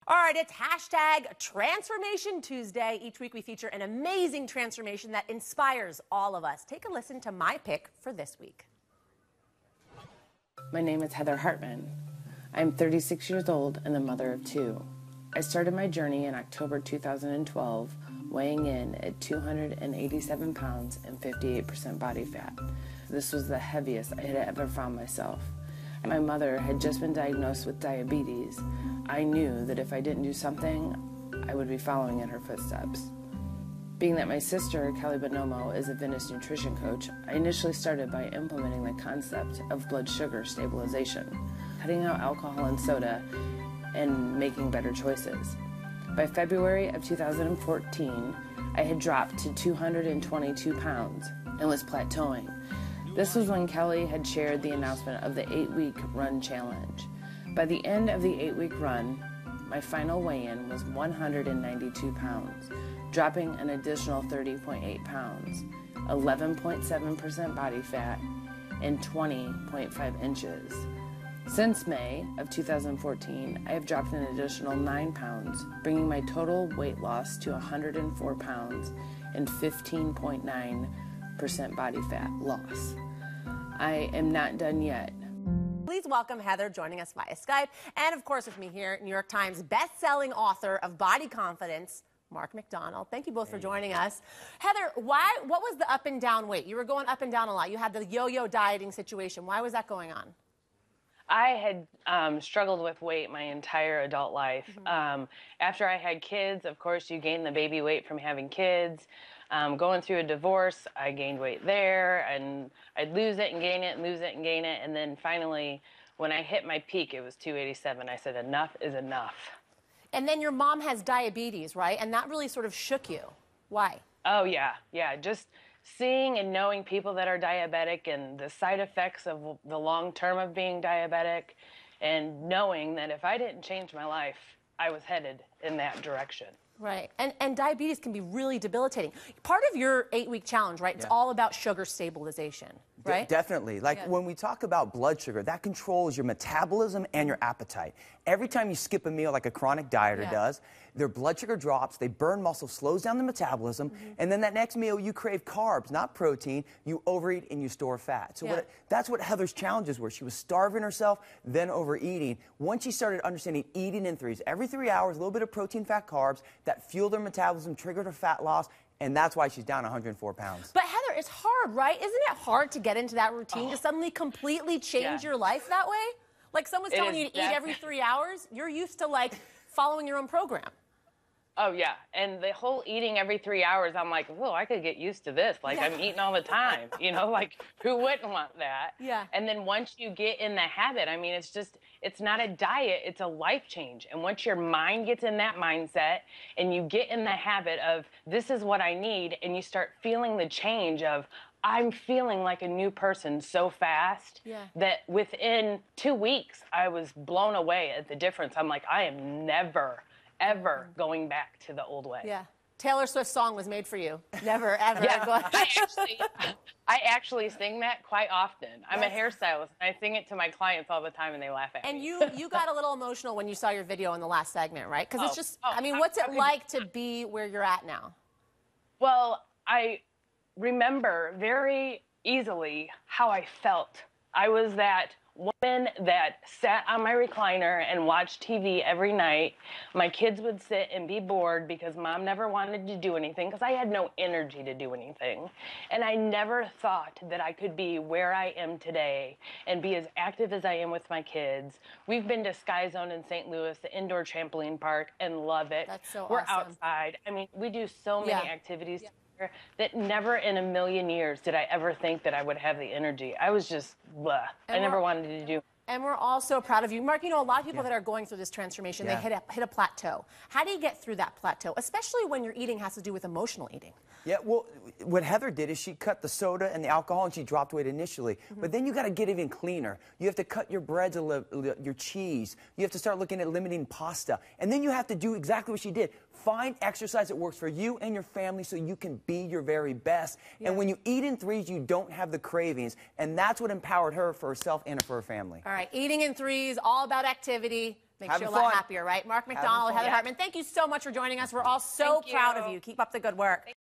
All right, it's hashtag Transformation Tuesday. Each week we feature an amazing transformation that inspires all of us. Take a listen to my pick for this week. My name is Heather Hartman. I'm 36 years old and the mother of two. I started my journey in October 2012, weighing in at 287 pounds and 58% body fat. This was the heaviest I had ever found myself. My mother had just been diagnosed with diabetes. I knew that if I didn't do something, I would be following in her footsteps. Being that my sister, Kelly Bonomo, is a fitness nutrition coach, I initially started by implementing the concept of blood sugar stabilization, cutting out alcohol and soda, and making better choices. By February of 2014, I had dropped to 222 pounds and was plateauing. This was when Kelly had shared the announcement of the 8-week run challenge. By the end of the 8-week run, my final weigh-in was 192 pounds, dropping an additional 30.8 pounds, 11.7% body fat, and 20.5 inches. Since May of 2014, I have dropped an additional 9 pounds, bringing my total weight loss to 104 pounds and 15.9% body fat loss. I am not done yet. Please welcome Heather joining us via Skype. And of course with me here, New York Times best-selling author of Body Confidence, Mark McDonald. Thank you both for joining us. Heather, what was the up and down weight? You were going up and down a lot. You had the yo-yo dieting situation. Why was that going on? I had struggled with weight my entire adult life. After I had kids, of course, you gain the baby weight from having kids. Going through a divorce, I gained weight there, and I'd lose it and gain it, and lose it and gain it. And then finally, when I hit my peak, it was 287. I said, enough is enough. And then your mom has diabetes, right? And that really sort of shook you. Why? Oh, yeah. Just seeing and knowing people that are diabetic and the side effects of the long term of being diabetic, and knowing that if I didn't change my life, I was headed in that direction. Right. And diabetes can be really debilitating. Part of your 8-week challenge, right? It's all about sugar stabilization, right? Definitely. When we talk about blood sugar, that controls your metabolism and your appetite. Every time you skip a meal like a chronic dieter does, their blood sugar drops, they burn muscle, slows down the metabolism, and then that next meal you crave carbs, not protein, you overeat and you store fat. So that's what Heather's challenges were. She was starving herself, then overeating. Once she started understanding eating in threes, every 3 hours, a little bit of protein, fat, carbs, that fueled her metabolism, triggered her fat loss, and that's why she's down 104 pounds. But Heather, it's hard, right? Isn't it hard to get into that routine, to suddenly completely change your life that way? Like someone's telling you to eat every 3 hours, you're used to like following your own program. Oh, yeah. And the whole eating every 3 hours, I'm like, whoa, I could get used to this. Like, I'm eating all the time, you know, like, who wouldn't want that? Yeah. And then once you get in the habit, I mean, it's not a diet, it's a life change. And once your mind gets in that mindset and you get in the habit of, this is what I need, and you start feeling the change of, I'm feeling like a new person so fast that within 2 weeks, I was blown away at the difference. I'm like, I am never ever going back to the old way. Yeah. Taylor Swift's song was made for you. Never, ever. Yeah, I actually sing that quite often. I'm a hairstylist, and I sing it to my clients all the time, and they laugh at me. And you got a little emotional when you saw your video in the last segment, right? Because it's just, I mean, what's it like to be where you're at now? Well, I remember very easily how I felt. I was that woman that sat on my recliner and watched TV every night. My kids would sit and be bored because mom never wanted to do anything because I had no energy to do anything. And I never thought that I could be where I am today and be as active as I am with my kids. We've been to Sky Zone in St. Louis, the indoor trampoline park, and love it. That's so We're awesome. outside. I mean, we do so many activities that never in a million years did I ever think that I would have the energy. I was just, blah. I never wanted to do. And we're all so proud of you. Mark, you know, a lot of people that are going through this transformation, they hit a plateau. How do you get through that plateau, especially when your eating has to do with emotional eating? Yeah, well, what Heather did is she cut the soda and the alcohol, and she dropped weight initially. But then you got to get even cleaner. You have to cut your breads, your cheese. You have to start looking at limiting pasta. And then you have to do exactly what she did. Find exercise that works for you and your family so you can be your very best. And when you eat in threes, you don't have the cravings. And that's what empowered her for herself and for her family. All right, eating in threes, all about activity. Makes you a lot happier, right? Mark McDonald, Heather Hartman, thank you so much for joining us. We're all so proud of you. Keep up the good work.